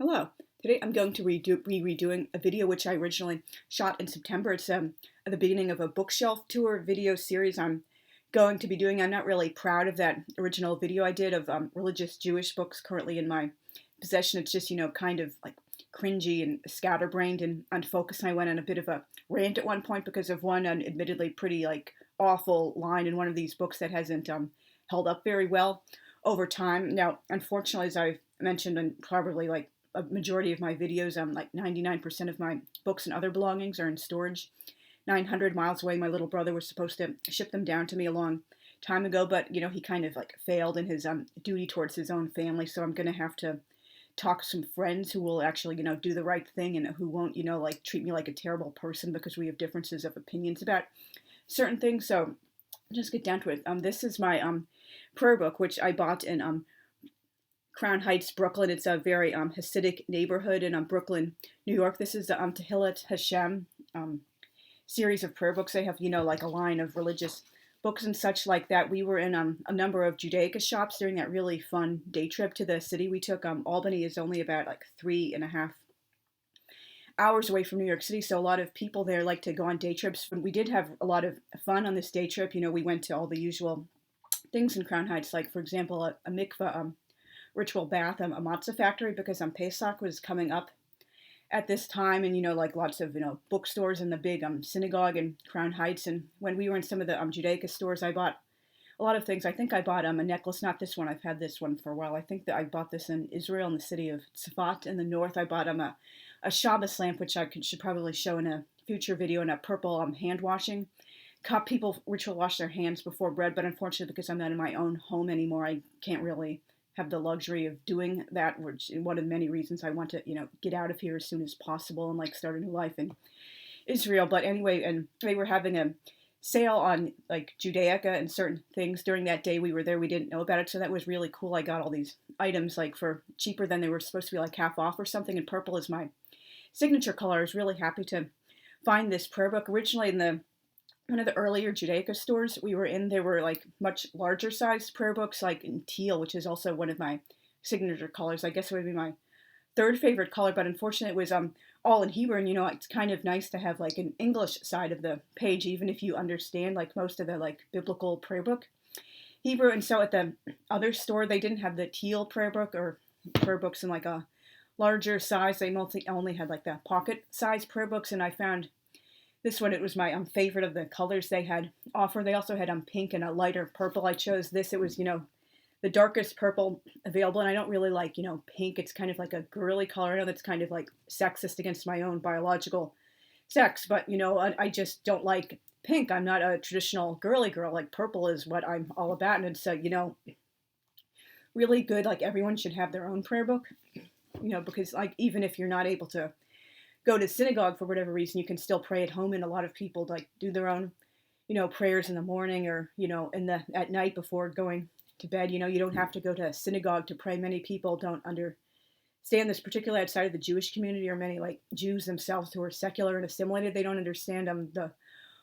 Hello. Today I'm going to be redoing a video which I originally shot in September. It's at the beginning of a bookshelf tour video series I'm going to be doing. I'm not really proud of that original video I did of religious Jewish books currently in my possession. It's just, kind of like cringy and scatterbrained and unfocused. And I went on a bit of a rant at one point because of one admittedly pretty awful line in one of these books that hasn't held up very well over time. Now, unfortunately, as I've mentioned in probably a majority of my videos, like 99% of my books and other belongings are in storage 900 miles away. My little brother was supposed to ship them down to me a long time ago, but he kind of failed in his duty towards his own family. So I'm going to have to talk to some friends who will actually do the right thing and who won't treat me like a terrible person because we have differences of opinions about certain things. So just get down to it. This is my prayer book, which I bought in Crown Heights, Brooklyn. It's a very Hasidic neighborhood in Brooklyn, New York. This is the Tehillat Hashem series of prayer books. They have, a line of religious books and such like that. We were in a number of Judaica shops during that really fun day trip to the city we took. Albany is only about 3.5 hours away from New York City, so a lot of people there like to go on day trips. We did have a lot of fun on this day trip. We went to all the usual things in Crown Heights, like, for example, a mikveh, ritual bath, a matzah factory, because Pesach was coming up at this time, and lots of bookstores in the big synagogue in Crown Heights. And when we were in some of the Judaica stores, I bought a lot of things. I think I bought a necklace, not this one. I've had this one for a while. I think that I bought this in Israel, in the city of Tzfat in the north. I bought a Shabbos lamp, which should probably show in a future video, and a purple hand washing cup. People ritual wash their hands before bread, but unfortunately, because I'm not in my own home anymore, I can't really have the luxury of doing that, which is one of the many reasons I want to, get out of here as soon as possible and start a new life in Israel. But anyway, and they were having a sale on Judaica and certain things during that day we were there. We didn't know about it, so that was really cool. I got all these items for cheaper than they were supposed to be, half off or something, and purple is my signature color. I was really happy to find this prayer book. Originally in one of the earlier Judaica stores we were in, there were much larger sized prayer books, in teal, which is also one of my signature colors. I guess it would be my third favorite color, but unfortunately it was all in Hebrew, and it's kind of nice to have an English side of the page, even if you understand most of the biblical prayer book Hebrew. And so at the other store they didn't have the teal prayer book or prayer books in a larger size. They mostly only had the pocket size prayer books, and I found this one. It was my favorite of the colors they had offered. They also had pink and a lighter purple. I chose this. It was, the darkest purple available, and I don't really like, pink. It's kind of a girly color. I know that's kind of sexist against my own biological sex, but, I just don't like pink. I'm not a traditional girly girl. Purple is what I'm all about, and it's, really good. Everyone should have their own prayer book, because, even if you're not able to go to synagogue for whatever reason, you can still pray at home, and a lot of people do their own prayers in the morning or at night before going to bed. You don't have to go to synagogue to pray. Many people don't understand this, particularly outside of the Jewish community, or many Jews themselves who are secular and assimilated. They don't understand the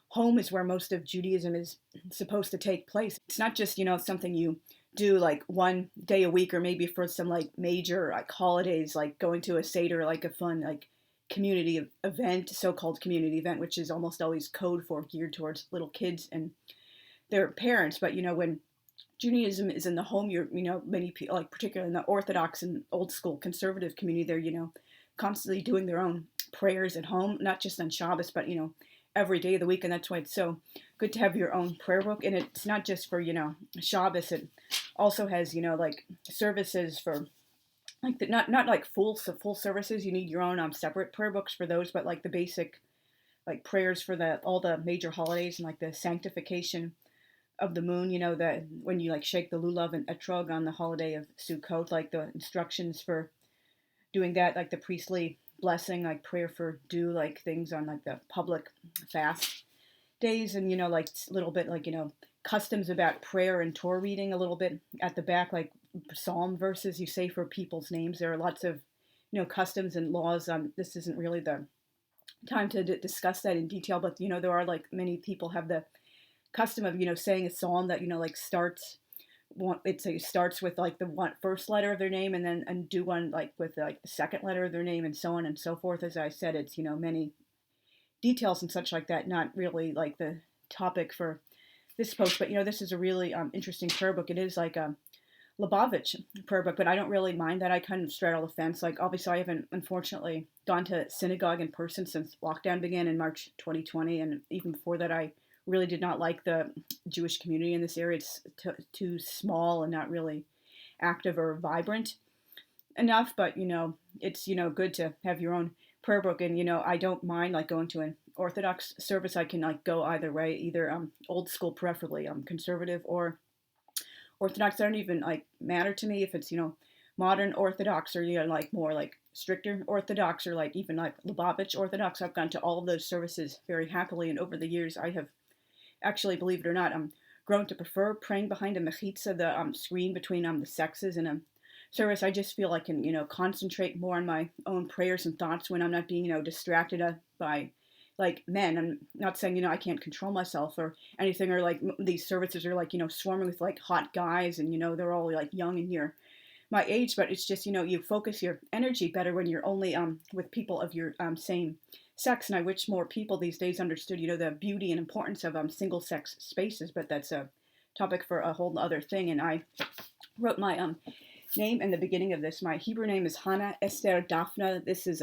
home is where most of Judaism is supposed to take place. It's not just something you do one day a week, or maybe for some major holidays, going to a Seder, a fun community event, so-called community event, which is almost always code for geared towards little kids and their parents. But when Judaism is in the home, you're many people, particularly in the Orthodox and old school conservative community, they're constantly doing their own prayers at home, not just on Shabbos, but every day of the week. And that's why it's so good to have your own prayer book. And it's not just for Shabbos. It also has services for not full services. You need your own separate prayer books for those, but the basic prayers for all the major holidays, and the sanctification of the moon. That when you shake the lulav and etrog on the holiday of Sukkot, the instructions for doing that, the priestly blessing, prayer for dew, things on the public fast days, and a little bit customs about prayer and Torah reading a little bit at the back, psalm verses you say for people's names. There are lots of customs and laws. This isn't really the time to discuss that in detail, but there are many people have the custom of saying a psalm that starts it starts with like the first letter of their name, and then and do one like with like the second letter of their name, and so on and so forth. As I said, it's many details and such like that, not really like the topic for this post, but this is a really interesting prayer book. It is like a Lubavitch prayer book, but I don't really mind that. I kind of straddle the fence. Like, obviously, I haven't, unfortunately, gone to synagogue in person since lockdown began in March 2020, and even before that, I really did not like the Jewish community in this area. It's too small and not really active or vibrant enough, but, it's, good to have your own prayer book, and, I don't mind, like, going to an Orthodox service. I can, like, go either way, either old school, preferably conservative, or Orthodox. They don't even like matter to me if it's modern Orthodox, or like more like stricter Orthodox, or like even like Lubavitch Orthodox. I've gone to all of those services very happily, and over the years I have actually, believe it or not, grown to prefer praying behind a mechitza, the screen between the sexes, in a service. I just feel I can concentrate more on my own prayers and thoughts when I'm not being distracted by like men. I'm not saying I can't control myself or anything, or like these services are like swarming with like hot guys, and they're all like young and near my age, but it's just you focus your energy better when you're only with people of your same sex. And I wish more people these days understood the beauty and importance of single sex spaces, but that's a topic for a whole other thing. And I wrote my name in the beginning of this. My Hebrew name is Hannah Esther Daphna. This is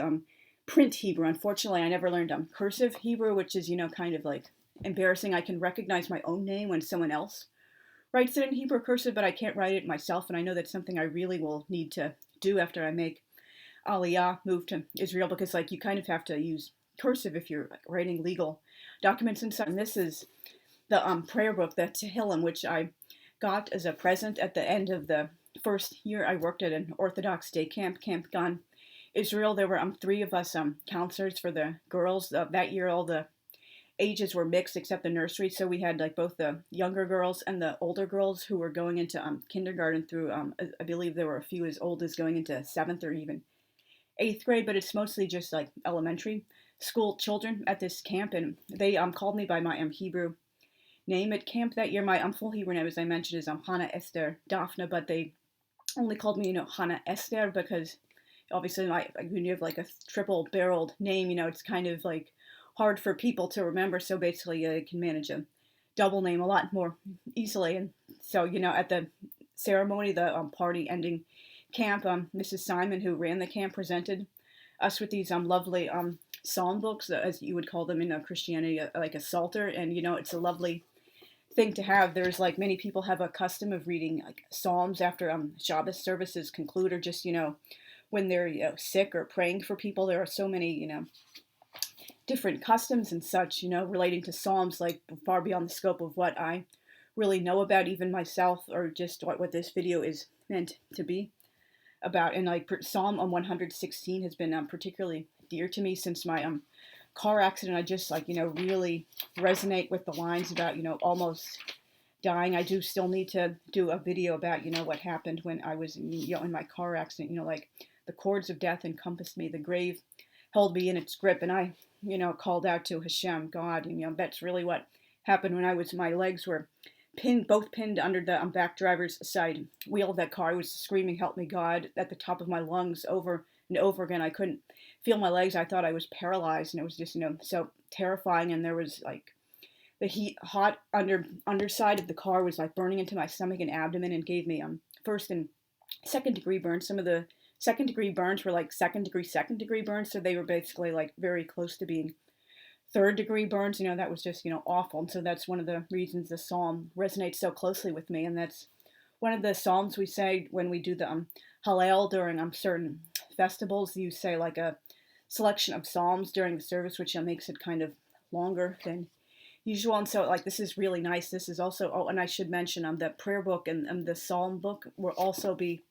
print Hebrew. Unfortunately, I never learned cursive Hebrew, which is kind of like embarrassing. I can recognize my own name when someone else writes it in Hebrew cursive, but I can't write it myself, and I know that's something I really will need to do after I make aliyah, move to Israel, because like you kind of have to use cursive if you're like, writing legal documents and stuff. And this is the prayer book, the Tehillim, which I got as a present at the end of the first year I worked at an Orthodox day camp, Camp Gan Israel. There were 3 of us counselors for the girls. That year all the ages were mixed except the nursery, so we had like both the younger girls and the older girls who were going into kindergarten through I believe there were a few as old as going into 7th or even 8th grade, but it's mostly just like elementary school children at this camp. And they called me by my Hebrew name at camp that year. My full Hebrew name, as I mentioned, is Hannah Esther Daphna, but they only called me Hannah Esther because obviously when you have like a triple barreled name, it's kind of like hard for people to remember. So basically you can manage a double name a lot more easily. And so at the ceremony, the party ending camp, Mrs. Simon, who ran the camp, presented us with these lovely psalm books, as you would call them in Christianity, like a psalter. And it's a lovely thing to have. There's like many people have a custom of reading like psalms after Shabbos services conclude, or just when they're sick or praying for people. There are so many different customs and such relating to psalms, like far beyond the scope of what I really know about, even myself, or just what this video is meant to be about. And like Psalm 116 has been particularly dear to me since my car accident. I just really resonate with the lines about almost dying. I do still need to do a video about what happened when I was in my car accident. Like the cords of death encompassed me, the grave held me in its grip, and I called out to Hashem, God. And that's really what happened when my legs were both pinned under the back driver's side wheel of that car. I was screaming, help me, God, at the top of my lungs over and over again. I couldn't feel my legs. I thought I was paralyzed, and it was just, so terrifying. And there was like the hot underside of the car was like burning into my stomach and abdomen, and gave me first and second degree burns. Some of the second degree burns were like second degree burns, so they were basically like very close to being third degree burns. That was just awful. And so that's one of the reasons the psalm resonates so closely with me. And that's one of the psalms we say when we do the Hallel during certain festivals. You say like a selection of psalms during the service, which makes it kind of longer than usual. And so like this is really nice. This is also, and I should mention the prayer book and the psalm book will also be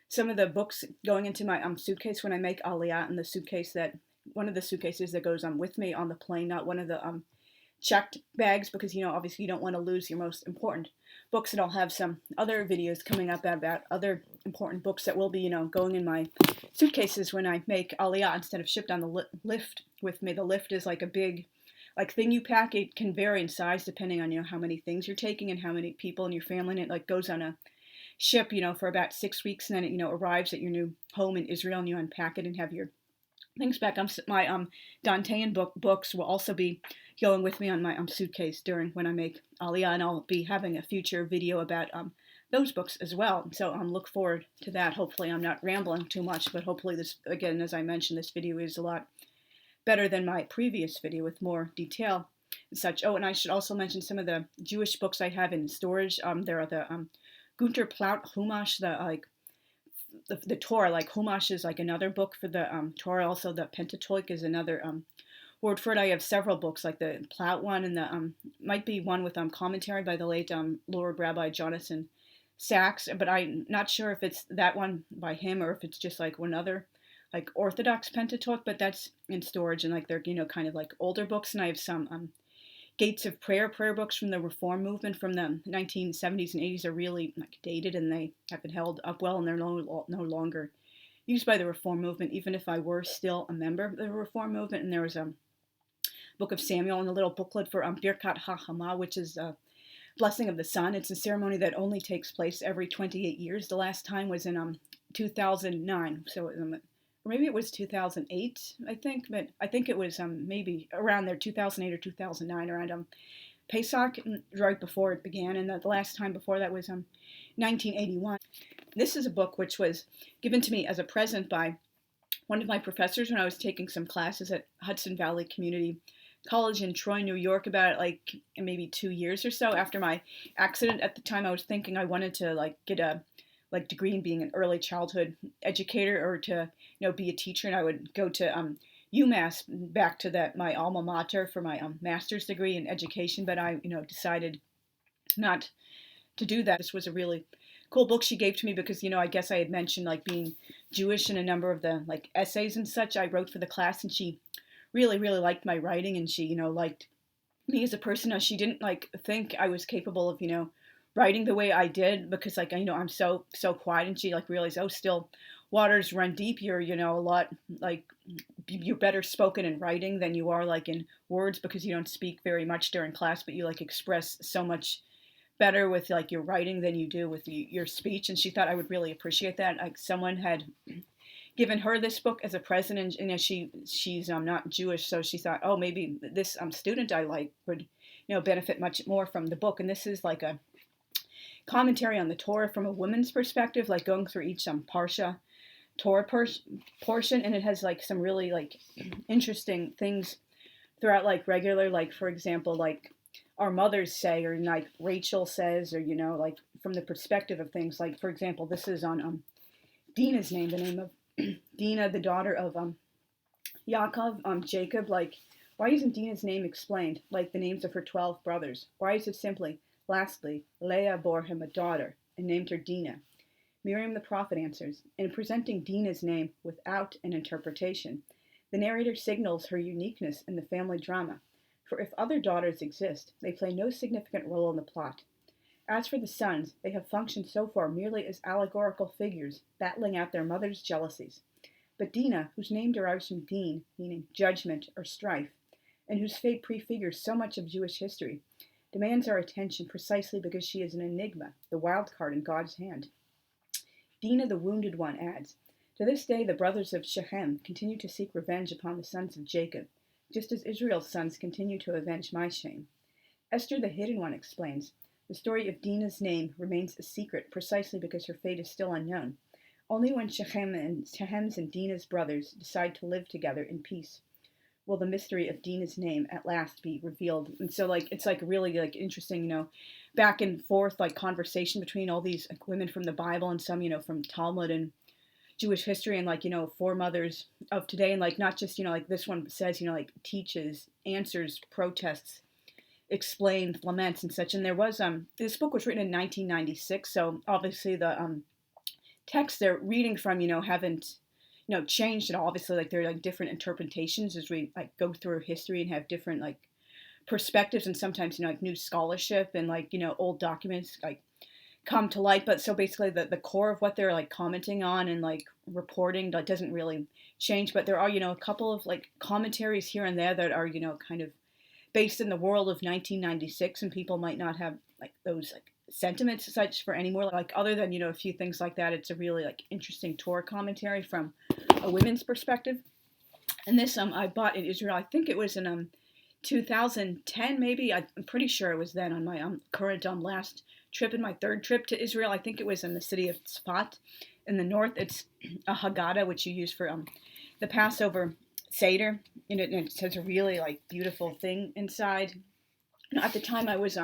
some of the books going into my suitcase when I make aliyah, and the suitcase one of the suitcases that goes with me on the plane, not one of the checked bags, because obviously you don't want to lose your most important books. And I'll have some other videos coming up about other important books that will be going in my suitcases when I make aliyah instead of shipped on the lift with me. The lift is like a big thing you pack. It can vary in size depending on how many things you're taking and how many people in your family, and it like goes on a ship, for about 6 weeks, and then it, arrives at your new home in Israel, and you unpack it and have your things back. My Dantean books will also be going with me on my suitcase during when I make aliyah, and I'll be having a future video about those books as well. So look forward to that. Hopefully I'm not rambling too much, but hopefully this, again, as I mentioned, this video is a lot better than my previous video with more detail and such. Oh, and I should also mention some of the Jewish books I have in storage. There are the Gunter Plaut Humash, the Torah, like Humash is like another book for the Torah. Also, the Pentateuch is another word for it. I have several books, like the Plaut one, and the might be one with commentary by the late Lord Rabbi Jonathan Sachs, but I'm not sure if it's that one by him or if it's just like one other, like Orthodox Pentateuch. But that's in storage, and like they're kind of like older books. And I have some Gates of prayer books from the Reform movement from the 1970s and 80s are really like dated, and they have been held up well, and they're no longer used by the Reform movement, even if I were still a member of the Reform movement. And there was a book of Samuel and a little booklet for Birkat HaHama, which is a blessing of the sun. It's a ceremony that only takes place every 28 years. The last time was in 2009, so or maybe it was 2008, I think, but I think it was maybe around there, 2008 or 2009, around Pesach, right before it began, and the last time before that was 1981. This is a book which was given to me as a present by one of my professors when I was taking some classes at Hudson Valley Community College in Troy, New York, about like maybe 2 years or so after my accident. At the time, I was thinking I wanted to like get a degree in being an early childhood educator, or to be a teacher, and I would go to UMass, back to my alma mater, for my master's degree in education. But I decided not to do that. This was a really cool book she gave to me because I guess I had mentioned like being Jewish in a number of the like essays and such I wrote for the class, and she really liked my writing, and she liked me as a person. She didn't like think I was capable of writing the way I did, because like I'm so quiet, and she like realized, oh, still waters run deep. You're a lot like you're better spoken in writing than you are like in words, because you don't speak very much during class, but you like express so much better with like your writing than you do with your speech. And she thought I would really appreciate that. Like someone had given her this book as a present, and she's not Jewish, so she thought, oh, maybe this student I like would benefit much more from the book. And this is like a commentary on the Torah from a woman's perspective, like going through each Parsha Torah portion, and it has like some really like interesting things throughout, like regular, like for example, like our mothers say, or like Rachel says, or like from the perspective of things. Like for example, this is on Dinah's name, the name of Dinah, the daughter of Yaakov, Jacob. Like, why isn't Dinah's name explained like the names of her 12 brothers? Why is it simply, lastly, Leah bore him a daughter and named her Dinah? Miriam the prophet answers, in presenting Dinah's name without an interpretation, the narrator signals her uniqueness in the family drama, for if other daughters exist, they play no significant role in the plot. As for the sons, they have functioned so far merely as allegorical figures, battling out their mother's jealousies. But Dinah, whose name derives from din, meaning judgment or strife, and whose fate prefigures so much of Jewish history, demands our attention precisely because she is an enigma, the wild card in God's hand. Dinah, the wounded one, adds, to this day the brothers of Shechem continue to seek revenge upon the sons of Jacob, just as Israel's sons continue to avenge my shame. Esther, the hidden one, explains, the story of Dinah's name remains a secret precisely because her fate is still unknown. Only when Shechem's and Dinah's brothers decide to live together in peace will the mystery of Dinah's name at last be revealed. And so like it's like really like interesting, back and forth like conversation between all these like women from the Bible and some, from Talmud and Jewish history, and like, foremothers of today, and like not just, like this one says, like teaches, answers, protests, explained, laments, and such. And there was this book was written in 1996, so obviously the texts they're reading from haven't changed at all. Obviously, like there are like different interpretations as we like go through history and have different like perspectives, and sometimes like new scholarship and like old documents like come to light. But so basically the core of what they're like commenting on and like reporting that doesn't really change. But there are a couple of like commentaries here and there that are kind of based in the world of 1996, and people might not have like those like sentiments such for anymore. Like other than, a few things like that, it's a really like interesting Torah commentary from a women's perspective. And this I bought in Israel. I think it was in 2010 maybe. I'm pretty sure it was then on my current last trip, in my third trip to Israel. I think it was in the city of Tzfat in the north. It's a Haggadah, which you use for the Passover Seder, and it has a really like beautiful thing inside. At the time I was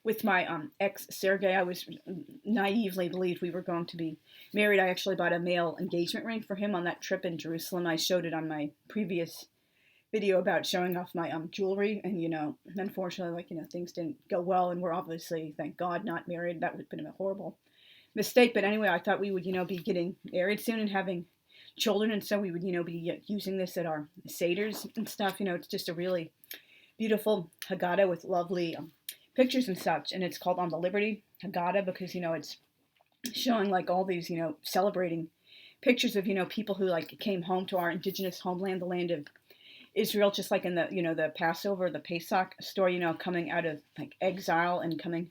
with my ex Sergey, I was naively believed we were going to be married. I actually bought a male engagement ring for him on that trip in Jerusalem. I showed it on my previous video about showing off my jewelry, and unfortunately, things didn't go well, and we're obviously, thank God, not married. That would have been a horrible mistake. But anyway, I thought we would be getting married soon and having children, and so we would be using this at our seders and stuff. It's just a really beautiful Haggadah with lovely pictures and such, and it's called On the Liberty Haggadah because it's showing like all these celebrating pictures of people who like came home to our indigenous homeland, the land of Israel, just like in the the Passover, the Pesach story, coming out of like exile and coming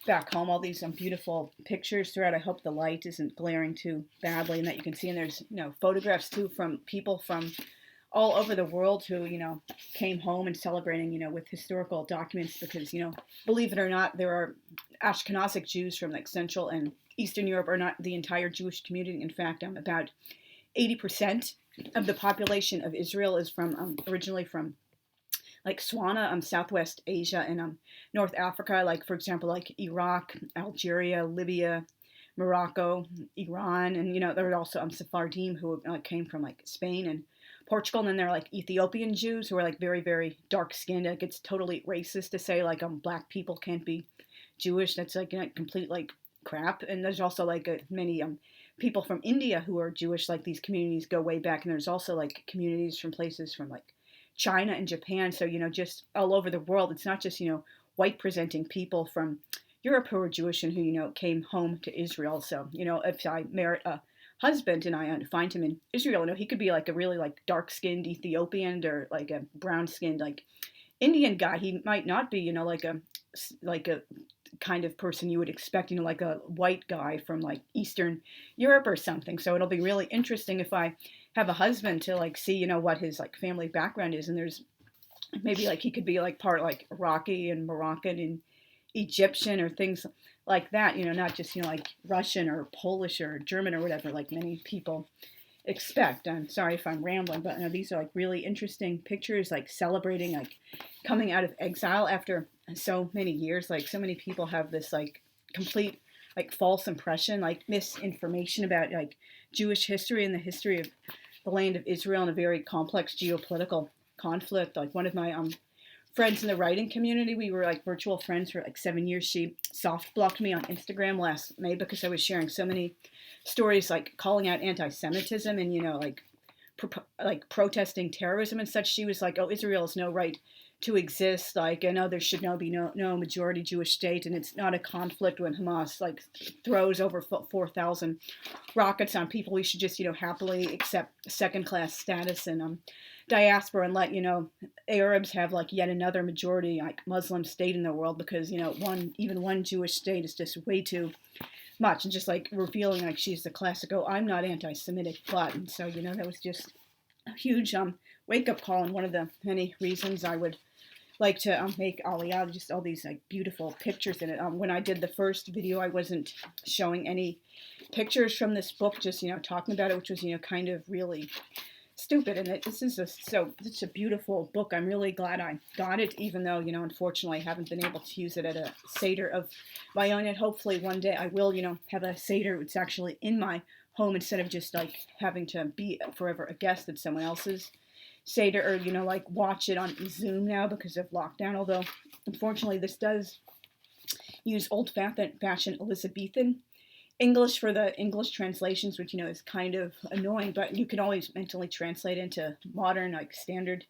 back home. All these beautiful pictures throughout. I hope the light isn't glaring too badly and that you can see. And there's photographs too from people from all over the world who came home and celebrating with historical documents because believe it or not, there are Ashkenazic Jews from like Central and Eastern Europe, are not the entire Jewish community. In fact, about 80% of the population of Israel is from originally from like Swana, Southwest Asia and North Africa, like for example, like Iraq, Algeria, Libya, Morocco, Iran, and there are also Sephardim who came from like Spain and Portugal, and then there are like Ethiopian Jews who are like very, very dark skinned. Like it's totally racist to say like black people can't be Jewish. That's like complete like crap. And there's also like many people from India who are Jewish. Like these communities go way back, and there's also like communities from places from like China and Japan. So just all over the world. It's not just white presenting people from Europe who are Jewish and who came home to Israel. So if I merit a husband and I find him in Israel, he could be like a really like dark skinned Ethiopian or like a brown skinned like Indian guy. He might not be like a kind of person you would expect, like a white guy from like Eastern Europe or something. So it'll be really interesting if I have a husband to like see, what his like family background is. And there's maybe like he could be like part like Iraqi and Moroccan and Egyptian or things like that, not just, like Russian or Polish or German or whatever, like many people expect. I'm sorry if I'm rambling, but these are like really interesting pictures, like celebrating, like coming out of exile after so many years. Like so many people have this like complete like false impression, like misinformation about like Jewish history and the history of the land of Israel in a very complex geopolitical conflict. Like one of my friends in the writing community, we were like virtual friends for like 7 years. She soft blocked me on Instagram last May because I was sharing so many stories like calling out anti-Semitism and like protesting terrorism and such. She was like, "Oh, Israel has no right to exist. Like, there should be no majority Jewish state, and it's not a conflict when Hamas like throws over 4,000 rockets on people. We should just happily accept second-class status and diaspora and let Arabs have like yet another majority like Muslim state in the world because one Jewish state is just way too much." And just like revealing like she's the classic, "Oh, I'm not anti-Semitic," but and so that was just a huge wake-up call, and one of the many reasons I would like to make aliyah, just all these like beautiful pictures in it. When I did the first video, I wasn't showing any pictures from this book, just talking about it, which was kind of really stupid. And this is such a beautiful book. I'm really glad I got it, even though unfortunately I haven't been able to use it at a seder of my own. And hopefully one day I will have a seder it's actually in my home instead of just like having to be forever a guest at someone else's seder, or like watch it on Zoom now because of lockdown. Although unfortunately this does use old-fashioned Elizabethan English for the English translations, which is kind of annoying, but you can always mentally translate into modern like standard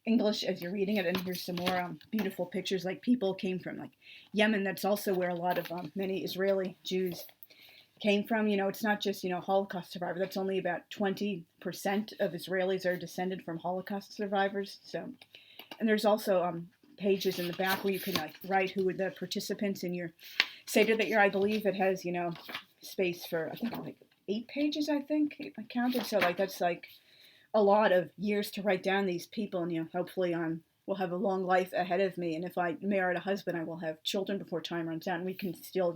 English as you're reading it. And here's some more beautiful pictures. Like people came from like Yemen. That's also where a lot of many Israeli Jews came from. It's not just Holocaust survivors. That's only about 20% of Israelis are descended from Holocaust survivors. So, and there's also pages in the back where you can like write who were the participants in your Seder that year, I believe it has, space for, I think, like 8 pages, I think, I counted. So, like, that's, like, a lot of years to write down these people. And, hopefully will have a long life ahead of me. And if I married a husband, I will have children before time runs out. And we can still,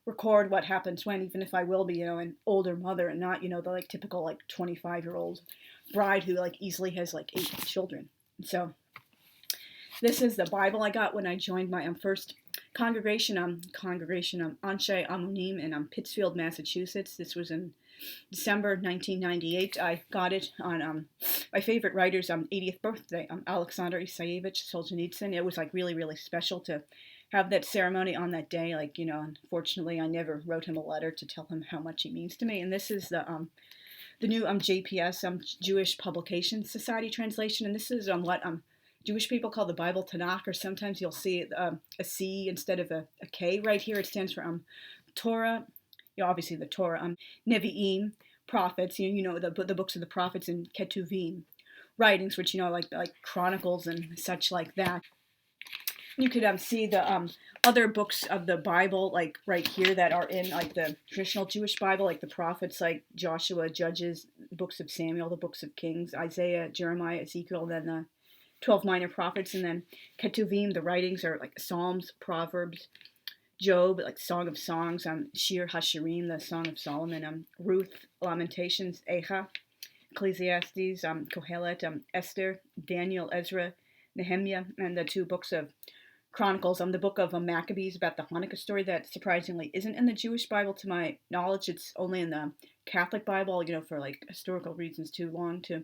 record what happens when, even if I will be, an older mother and not, the, like, typical, like, 25-year-old bride who, like, easily has, like, 8 children. So this is the Bible I got when I joined my first congregation, Anshe Amunim in Pittsfield, Massachusetts. This was in December 1998. I got it on my favorite writer's 80th birthday, Alexander Isaievich Solzhenitsyn. It was, like, really, really special to have that ceremony on that day. Like, unfortunately, I never wrote him a letter to tell him how much he means to me. And this is the new JPS, Jewish Publication Society translation. And this is what Jewish people call the Bible Tanakh, or sometimes you'll see a C instead of a K right here. It stands for Torah, obviously the Torah, Nevi'im, prophets, the books of the prophets, and Ketuvim, writings, which, like Chronicles and such like that. You could see the other books of the Bible, like right here, that are in, like, the traditional Jewish Bible, like the prophets, like Joshua, Judges, books of Samuel, the books of Kings, Isaiah, Jeremiah, Ezekiel, then the 12 minor prophets, and then Ketuvim, the writings, are like Psalms, Proverbs, Job, like Song of Songs, Shir HaShirim, the Song of Solomon, Ruth, Lamentations, Echa, Ecclesiastes, Kohelet, Esther, Daniel, Ezra, Nehemiah, and the 2 books of Chronicles, the book of Maccabees, about the Hanukkah story that surprisingly isn't in the Jewish Bible to my knowledge. It's only in the Catholic Bible, for, like, historical reasons too long to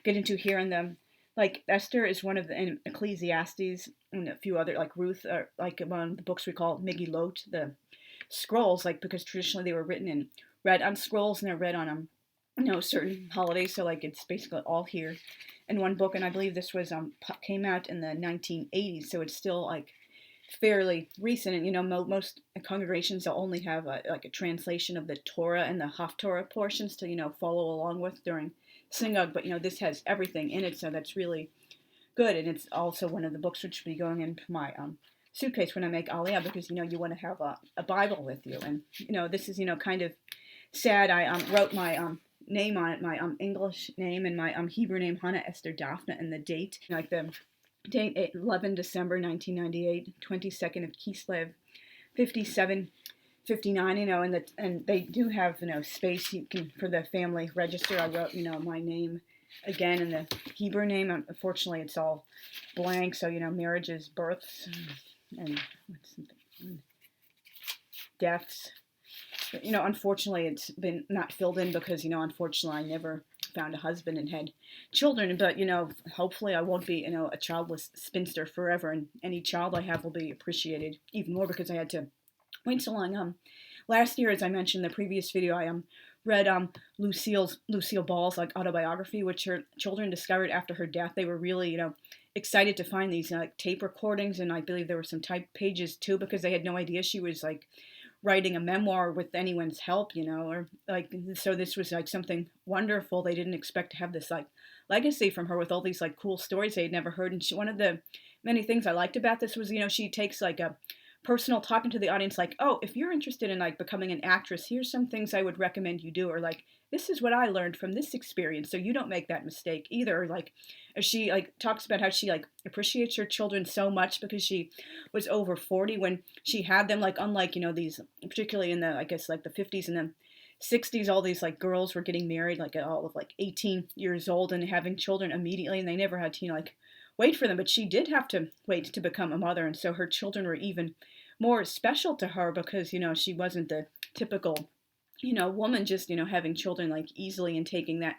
get into here. And like, Esther is one of the, and Ecclesiastes and a few other, like Ruth, are like one of the books we call Megillot, the scrolls, like, because traditionally they were written and read on scrolls, and they're read on certain holidays. So, like, it's basically all here in one book. And I believe this was came out in the 1980s, so it's still, like, fairly recent. And most congregations will only have a translation of the Torah and the Haftorah portions to follow along with during synagogue. But this has everything in it, so that's really good. And it's also one of the books which will be going into my suitcase when I make aliyah, because you want to have a Bible with you. And this is kind of sad. I wrote my name on it, my English name and my Hebrew name, Hannah Esther Daphne, and the date, like the date, 11 December 1998, 22nd of Kislev, 5759. And they do have space you can for the family register. I wrote my name again, and the Hebrew name. Unfortunately, it's all blank. So marriages, births, and deaths. But, unfortunately, it's been not filled in because, unfortunately, I never found a husband and had children. But, hopefully I won't be, a childless spinster forever. And any child I have will be appreciated even more because I had to wait so long. Last year, as I mentioned in the previous video, I read Lucille Ball's, like, autobiography, which her children discovered after her death. They were really, excited to find these tape recordings. And I believe there were some typed pages, too, because they had no idea she was, like, writing a memoir with anyone's help, or like, so this was like something wonderful. They didn't expect to have this like legacy from her with all these like cool stories they had never heard. And one of the many things I liked about this was, she takes like a personal talking to the audience, like, oh, if you're interested in like becoming an actress, here's some things I would recommend you do, or like, this is what I learned from this experience, so you don't make that mistake either. Like, she like talks about how she like appreciates her children so much because she was over 40 when she had them. Like, unlike these, particularly in the, I guess, like the 50s and the 60s, all these like girls were getting married like at all of like 18 years old and having children immediately, and they never had to like wait for them. But she did have to wait to become a mother, and so her children were even more special to her because she wasn't the typical woman just having children like easily and taking that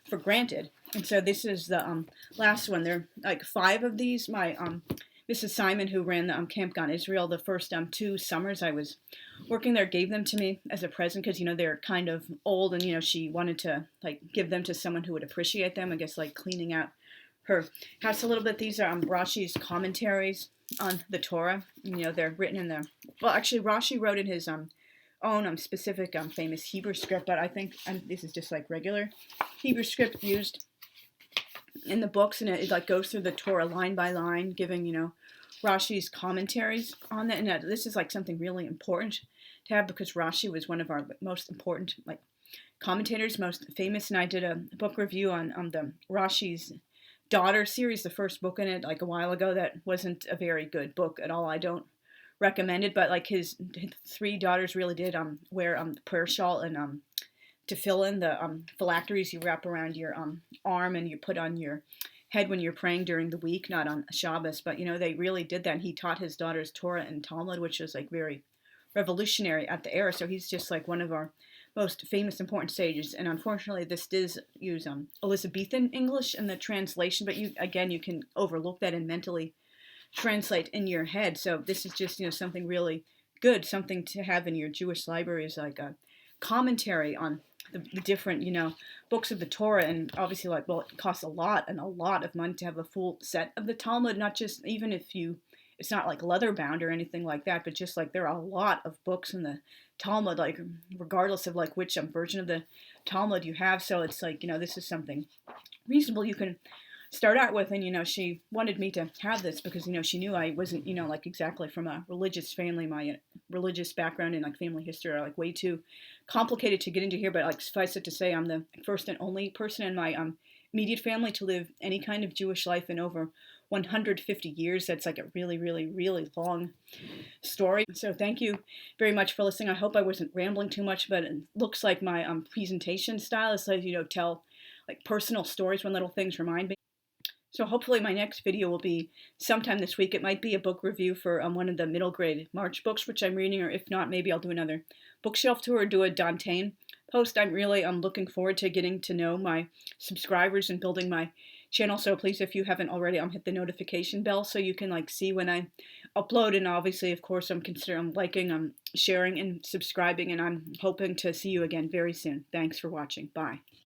for granted. And so this is the last one. There are like 5 of these. My Mrs. Simon, who ran the Camp Gone Israel, the first 2 summers I was working there, gave them to me as a present because they're kind of old, and she wanted to like give them to someone who would appreciate them. I guess like cleaning out her house a little bit. These are Rashi's commentaries on the Torah. They're written in the, well, actually Rashi wrote in his own specific famous Hebrew script, but I think this is just like regular Hebrew script used in the books, and it like goes through the Torah line by line, giving Rashi's commentaries on that. And this is like something really important to have because Rashi was one of our most important like commentators, most famous. And I did a book review on the Rashi's Daughter series, the first book in it, like a while ago. That wasn't a very good book at all. I don't recommend it, but like his three daughters really did wear the prayer shawl and to fill in the phylacteries you wrap around your arm and you put on your head when you're praying during the week, not on Shabbos. But they really did that. And he taught his daughters Torah and Talmud, which was like very revolutionary at the era. So he's just like one of our most famous, important sages. And unfortunately, this does use Elizabethan English in the translation, but you can overlook that and mentally translate in your head. So this is just something really good, something to have in your Jewish library is like a commentary on the different books of the Torah. And obviously, like, well, it costs a lot of money to have a full set of the Talmud, not just even if it's not like leather bound or anything like that, but just like there are a lot of books in the Talmud, like regardless of like which version of the Talmud you have. So it's like this is something reasonable you can start out with. And she wanted me to have this because she knew I wasn't like exactly from a religious family. My religious background and like family history are like way too complicated to get into here, but like suffice it to say I'm the first and only person in my immediate family to live any kind of Jewish life in over 150 years. That's like a really, really, really long story. So thank you very much for listening. I hope I wasn't rambling too much, but it looks like my presentation style is like tell like personal stories when little things remind me. So hopefully my next video will be sometime this week. It might be a book review for one of the middle grade March books, which I'm reading, or if not, maybe I'll do another bookshelf tour or do a Dantean post. I'm looking forward to getting to know my subscribers and building my channel. So please, if you haven't already, hit the notification bell so you can like see when I upload. And obviously, of course, I'm liking, sharing, and subscribing. And I'm hoping to see you again very soon. Thanks for watching. Bye.